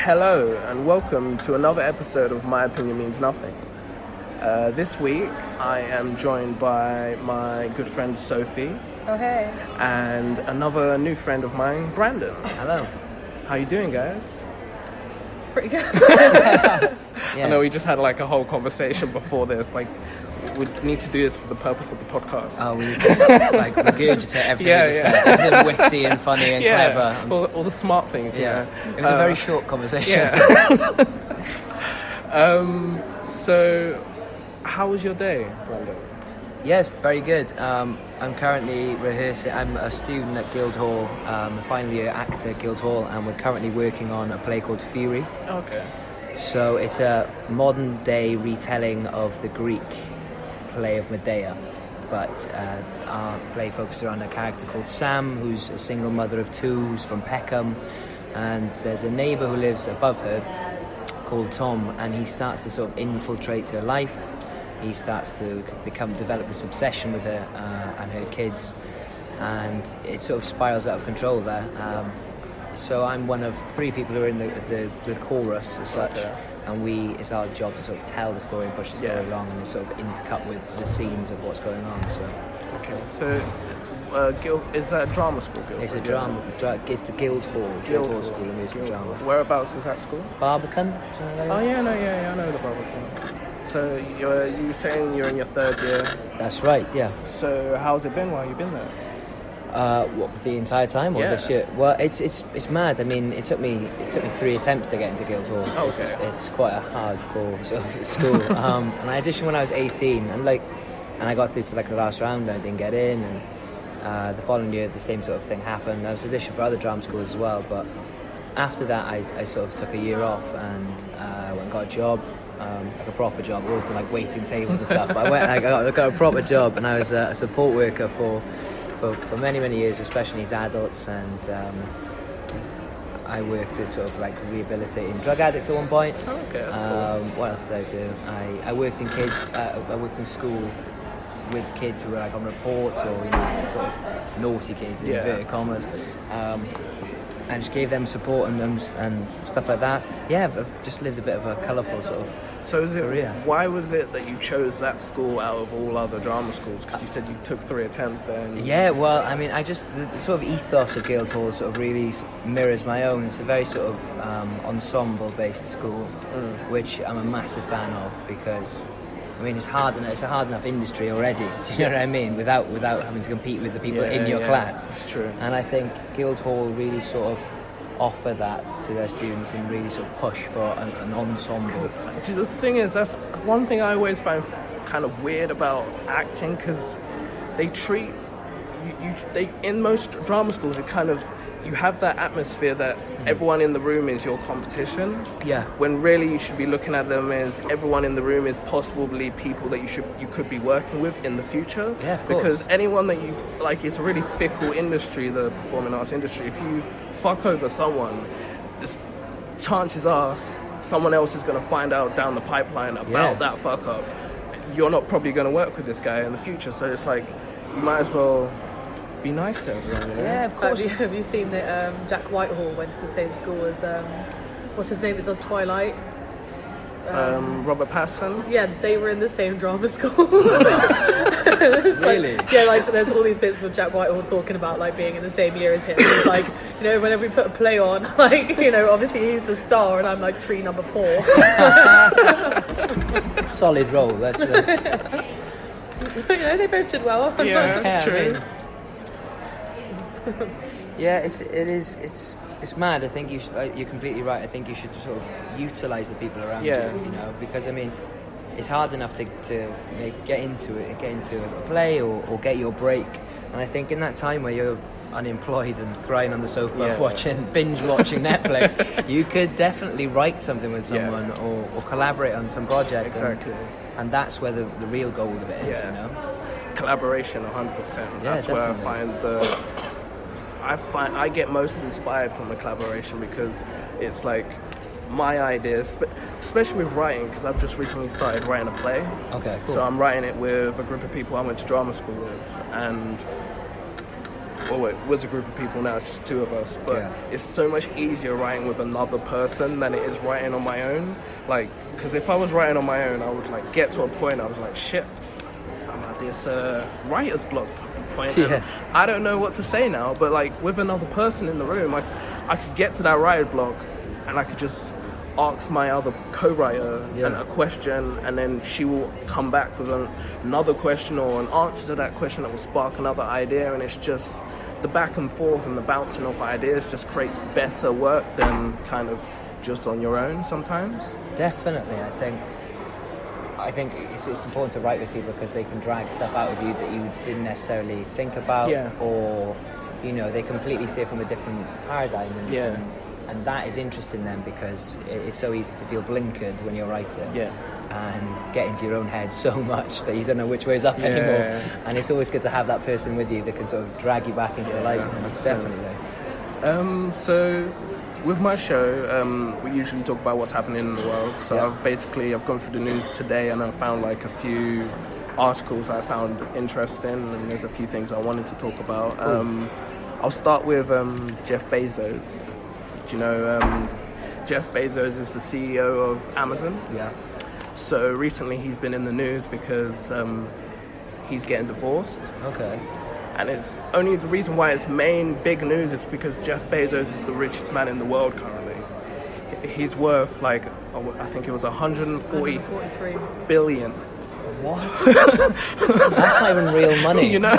Hello and welcome to another episode of My Opinion Means Nothing. This week I am joined by my good friend Sophie. Oh hey. And another new friend of mine, Brandon. Hello. How you doing, guys? Pretty good. Yeah. I know we just had like a whole conversation before this. Like, we need to do this for the purpose of the podcast. Oh, we need to like regurgitate everything we just said. Everything witty and funny and clever. All the smart things. Yeah. It was a very short conversation. Yeah. So, how was your day, Brandon? Yes, very good. I'm currently rehearsing. I'm a student at Guildhall, final year actor at Guildhall, and we're currently working on a play called Fury. Okay. So it's a modern day retelling of the Greek play of Medea, but our play focuses on a character called Sam, who's a single mother of two, who's from Peckham, and there's a neighbour who lives above her called Tom, and he starts to sort of infiltrate her life. He starts to develop this obsession with her and her kids, and it sort of spirals out of control there. So I'm one of three people who are in the chorus as such, and it's our job to sort of tell the story and push the story along, and sort of intercut with the scenes of what's going on. So is that a drama school? Guildhall? It's a drama. It's the Guildhall School of Music and Drama. Whereabouts is that school? Barbican. Oh yeah, I know the Barbican. So you were saying you're in your third year? That's right. Yeah. So how's it been while you've been there? The entire time or this year? Well, it's mad. I mean, it took me 3 attempts to get into Guildhall. Oh, okay. It's quite a hardcore sort of school. And I auditioned when I was 18, and I got through to like the last round, and I didn't get in. And the following year, the same sort of thing happened. I was auditioned for other drama schools as well, but after that, I sort of took a year off and went and got a job. Like a proper job. I wasn't like waiting tables and stuff, but I went and I got a proper job, and I was a support worker for many years with special needs adults, and I worked with sort of like rehabilitating drug addicts at one point. Oh, okay, that's cool. What else did I do? I worked in kids. I worked in school with kids who were like on reports, or sort of naughty kids in inverted commas. And just gave them support and stuff like that. Yeah, I've just lived a bit of a colourful sort of career. Why was it that you chose that school out of all other drama schools? Because you said you took 3 attempts there. Yeah, well, I mean, the sort of ethos of Guildhall sort of really mirrors my own. It's a very sort of ensemble-based school, which I'm a massive fan of, because I mean, it's a hard enough industry already. Do you know what I mean? Without having to compete with the people in your class. It's true. And I think Guildhall really sort of offer that to their students and really sort of push for an ensemble. The thing is, that's one thing I always find kind of weird about acting, because they treat they in most drama schools, it kind of, you have that atmosphere that everyone in the room is your competition. Yeah. When really you should be looking at them as everyone in the room is possibly people that you could be working with in the future. Yeah, of course. Because anyone that it's a really fickle industry, the performing arts industry. If you fuck over someone, chances are someone else is going to find out down the pipeline about that fuck up. You're not probably going to work with this guy in the future. So it's like, you might as well be nice to everyone, you know? Yeah, of course. Have you seen that Jack Whitehall went to the same school as what's his name that does Twilight? Robert Pattinson? Yeah, they were in the same drama school. Really? There's all these bits of Jack Whitehall talking about like being in the same year as him. It's like, whenever we put a play on, like, obviously he's the star and I'm like tree number 4. Solid role. That's they both did well. Yeah, that's true. Yeah, it's mad. I think you're completely right. I think you should sort of utilise the people around you, because I mean, it's hard enough to get into a play or get your break. And I think in that time where you're unemployed and crying on the sofa binge watching Netflix, you could definitely write something with someone or collaborate on some project. Exactly. And that's where the real goal of it is, Collaboration, 100%. That's where I find I get most inspired from the collaboration, because it's like my ideas, but especially with writing, because I've just recently started writing a play. Okay, cool. So I'm writing it with a group of people I went to drama school with, and well, it was a group of people, now it's just two of us, but it's so much easier writing with another person than it is writing on my own. Like, because if I was writing on my own, I would like get to a point, I was like, shit, I'm at this writer's block point, and I don't know what to say now. But like with another person in the room, I could get to that writer's block, and I could just ask my other co-writer a question, and then she will come back with another question or an answer to that question that will spark another idea, and it's just the back and forth and the bouncing off ideas just creates better work than kind of just on your own sometimes. Definitely, I think it's important to write with people because they can drag stuff out of you that you didn't necessarily think about, or they completely see it from a different paradigm, and that is interesting then, because it's so easy to feel blinkered when you're writing and get into your own head so much that you don't know which way is up anymore. And it's always good to have that person with you that can sort of drag you back into the light. Definitely. So with my show, we usually talk about what's happening in the world. So I've gone through the news today, and I found like a few articles I found interesting, and there's a few things I wanted to talk about. I'll start with Jeff Bezos. Do you know Jeff Bezos is the CEO of Amazon? Yeah. So recently he's been in the news because he's getting divorced. Okay. And it's only the reason why it's main big news is because Jeff Bezos is the richest man in the world currently. He's worth like, I think it was 143 billion. What? That's not even real money. You know?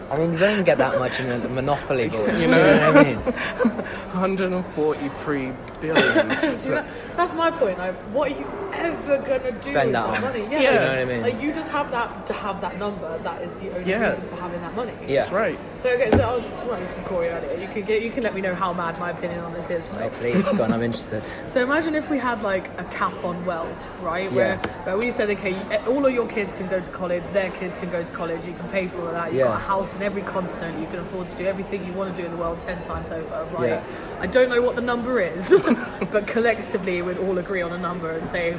I mean, you don't even get that much in a Monopoly board. You know what I mean? 143 billion. So, that's my point. Like, what are you ever gonna do Spend with that that on. money? You know what I mean? Like, you just have that to have that number. That is the only reason for having that money. Yeah. That's right. So, okay, so I was talking about this with Corey earlier. You can let me know how mad my opinion on this is. Right, please, go on, I'm interested. So imagine if we had like a cap on wealth, right? Where we said, okay, all of your kids can go to college, their kids can go to college, you can pay for all that, you've got a house in every continent, you can afford to do everything you want to do in the world 10 times over, right? Yeah. I don't know what the number is, but collectively we'd all agree on a number and say,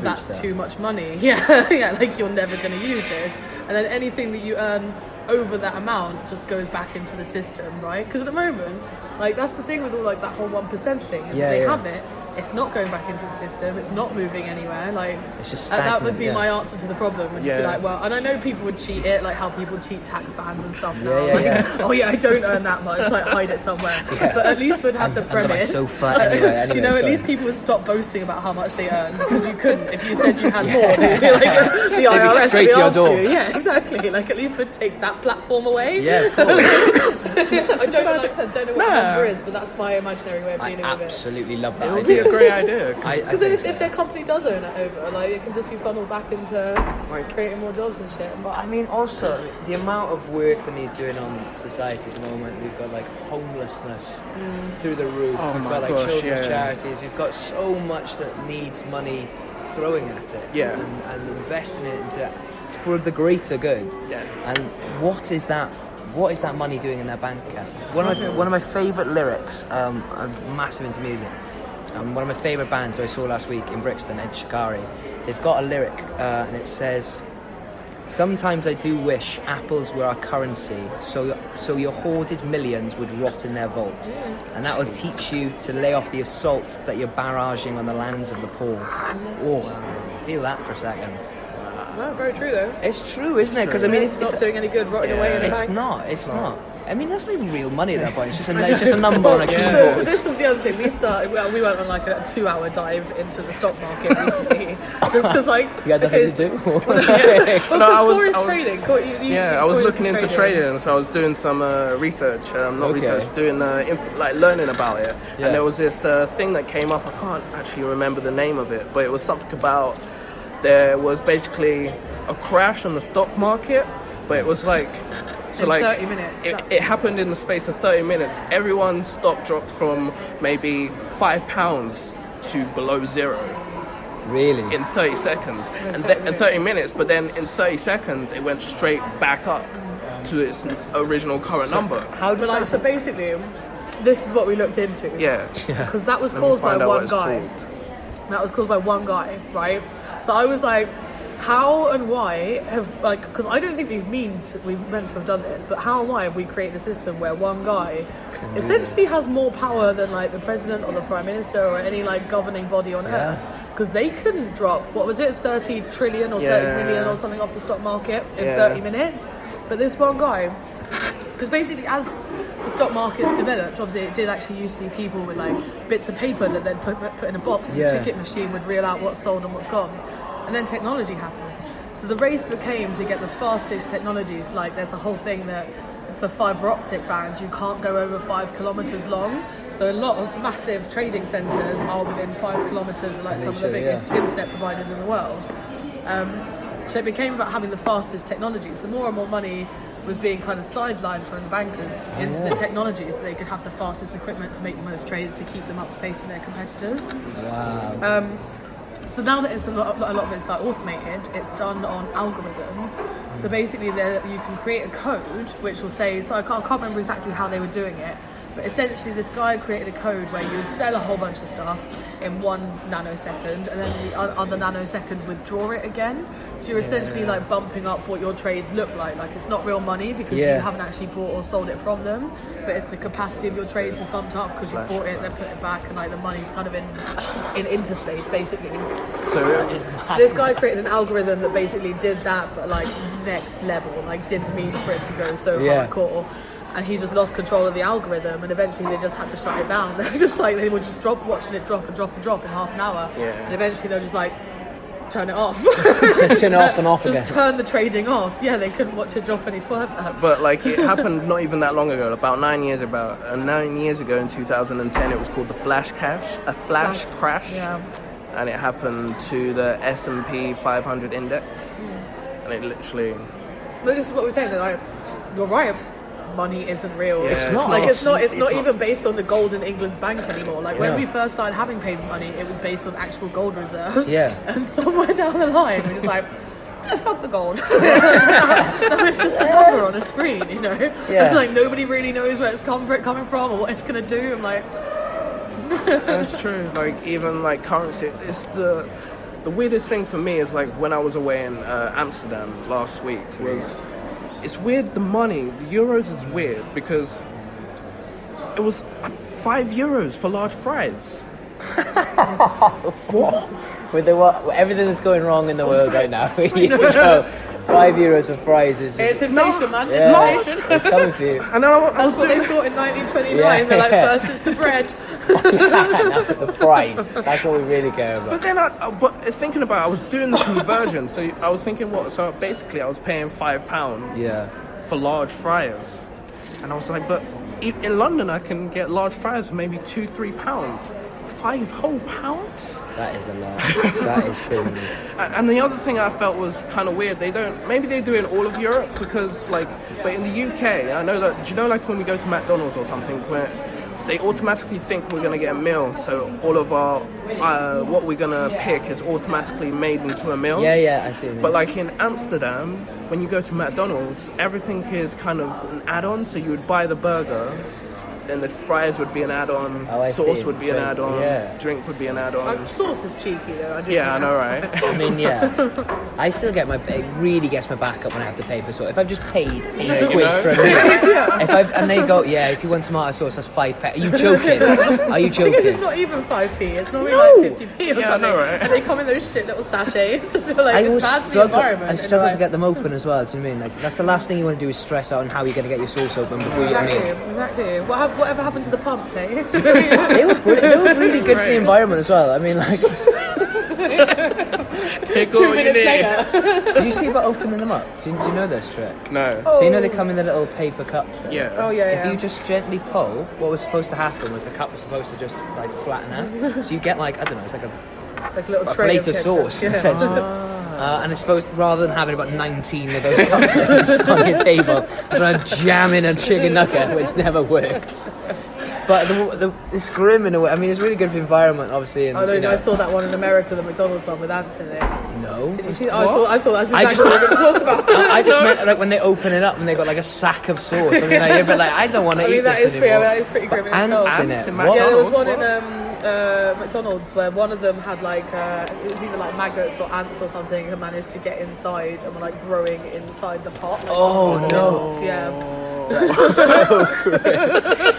that's too much money. Yeah, like you're never going to use this. And then anything that you earn over that amount just goes back into the system, right? Because at the moment, like that's the thing with all like that whole 1% thing is that they have it. It's not going back into the system. It's not moving anywhere. Like it's just that would be my answer to the problem. Would just be like, well, and I know people would cheat it, like how people cheat tax bans and stuff now. Oh yeah, I don't earn that much. Like hide it somewhere. But at least we'd have the premise. Anyway, you know, at least people would stop boasting about how much they earn because you couldn't. If you said you had more, they'd be like, the IRS would be after you. Yeah, exactly. Like at least we'd take that platform away. Yeah, of course. I don't know. Like I said, don't know what the number is, but that's my imaginary way of dealing with it. I absolutely love that. It would be a great idea. Because if their company does own it over, like it can just be funneled back into creating more jobs and shit. But I mean, also the amount of work that he's doing on society at the moment. We've got like homelessness through the roof. We've got like children's charities. We've got so much that needs money throwing at it. And investing it into for the greater good. Yeah. And what is that money doing in their bank account? One of my favourite lyrics. I'm massive into music. One of my favourite bands who I saw last week in Brixton, Ed Shikari, they've got a lyric and it says, "Sometimes I do wish apples were our currency, so your hoarded millions would rot in their vault. And that will teach you to lay off the assault that you're barraging on the lands of the poor." Oh, feel that for a second. No, very true though. It's true, isn't it? Because I mean, it's not doing any good rotting away in a bank. It's not. I mean, that's not even real money at that point. It's just a number on a keyboard. So this was the other thing. We went on like a 2-hour dive into the stock market recently, just because like you had nothing to do. I was trading. I was looking into trading, so I was doing some research. Doing learning about it. Yeah. And there was this thing that came up. I can't actually remember the name of it, but it was something about there was basically a crash on the stock market, but it was like. So like 30 minutes. It happened in the space of 30 minutes. Everyone's stock dropped from maybe £5 to below zero. Really? In 30 seconds. And 30 minutes, but then in 30 seconds it went straight back up to its original current number. So basically, this is what we looked into. Yeah. Because that was caused by one guy. That was caused by one guy, right? So I was like, how and why have, like, because I don't think we've meant to have done this, but how and why have we created a system where one guy essentially has more power than like the president or the prime minister or any like governing body on earth? Because they couldn't drop, what was it, 30 trillion or 30 million or something off the stock market in 30 minutes. But this one guy, because basically as the stock markets developed, obviously it did actually used to be people with like bits of paper that they'd put in a box, and the ticket machine would reel out what's sold and what's gone. And then technology happened. So the race became to get the fastest technologies. Like there's a whole thing that for fibre optic bands, you can't go over 5 kilometres long. So a lot of massive trading centres are within 5 kilometres of like some of the biggest internet providers in the world. So it became about having the fastest technology. So more and more money was being kind of sidelined from the bankers into the technology so they could have the fastest equipment to make the most trades to keep them up to pace with their competitors. Wow. So now that it's a lot of it's like automated, it's done on algorithms. So basically, you can create a code which will say. So I can't remember exactly how they were doing it, but essentially, this guy created a code where you would sell a whole bunch of stuff in 1 nanosecond, and then the other nanosecond withdraw it again. So you're essentially like bumping up what your trades look like. Like it's not real money because you haven't actually bought or sold it from them, but it's the capacity of your trades is bumped up because you bought it, then put it back, and like the money's kind of in interspace basically. So this guy created an algorithm that basically did that, but like next level, like didn't mean for it to go so hardcore. And he just lost control of the algorithm, and eventually they just had to shut it down. They were just like, they were just watching it drop and drop and drop in half an hour. And eventually they're just like, turn it off. Turn it off and off again. Just turn the trading off. Yeah, they couldn't watch it drop any further. But like it happened not even that long ago, about 9 years ago in 2010, it was called the flash crash. Yeah. And it happened to the S&P 500 index. And it literally... But this is what we're saying, that like, you're right. Money isn't real. Yeah, it's not even based on the gold in England's bank anymore. Like when we first started having paper money, it was based on actual gold reserves. And somewhere down the line, we're just like, fuck the gold. No, it's just a number on a screen, you know. And like nobody really knows where it's coming from or what it's gonna do. I'm like, that's true. Like even like currency, it's the weirdest thing for me is like when I was away in Amsterdam last week was. It's weird, the money, the euros is weird because it was €5 for large fries. What? With everything that's going wrong in the world right now, you know, €5 for fries is just... It's inflation, man. It's inflation. It's coming for you. That's what they thought in 1929. They're like, first it's the bread. The price. That's what we really care about. But then, but thinking about it, I was doing the conversion. So I was thinking, so basically I was paying £5 for large fries. And I was like, but in London I can get large fries for maybe £2-3. 5 whole pounds? That is a lot. That is criminal. And the other thing I felt was kind of weird. Maybe they do in all of Europe because but in the UK, I know that, do you know like when we go to McDonald's or something where they automatically think we're going to get a meal, so all of our what we're going to pick is automatically made into a meal. Yeah, I see. But like in Amsterdam, when you go to McDonald's, everything is kind of an add-on, so you would buy the burger, then the fries would be an add-on, sauce would be an add-on, drink would be an add-on. Sauce is cheeky though. I know, right? I mean, I still it really gets my back up when I have to pay for sauce. If I've just paid £8 for a meal, and they go, if you want tomato sauce, that's £5. Are you joking? Are you joking? Because it's not even 5p. It's normally like 50p or something. I know, right? And they come in those shit little sachets. Like, it's bad for the environment. I struggle to get them open as well. Do you know what I mean? Like that's the last thing you want to do is stress out on how you're going to get your sauce open before you get a meal. Exactly. Whatever happened to the pumps, eh? They were really good for the environment as well. I mean, like... 2 minutes later. Did you see about opening them up? Do you know this trick? No. So you know they come in the little paper cups thing? Yeah. Oh, yeah, If you just gently pull, what was supposed to happen was the cup was supposed to just, like, flatten out. So you get, like, I don't know, it's like a little tray plate of sauce, essentially. And it's supposed, rather than having about 19 of those cups on your table, trying to jam in a chicken nugget, which never worked. But it's grim in a way. I mean, it's really good for the environment, obviously. And, I saw that one in America, the McDonald's one with ants in it. No. Did you see that? I thought that's exactly what we were going to talk about. I just meant like when they open it up and they got like a sack of sauce. I mean, I don't want to eat this that is anymore. that is pretty grim in ants itself. in it. Yeah, there was one in McDonald's where one of them had like it was either like maggots or ants or something who managed to get inside and were like growing inside the pot. Like, Oh no! Yeah. That's so great.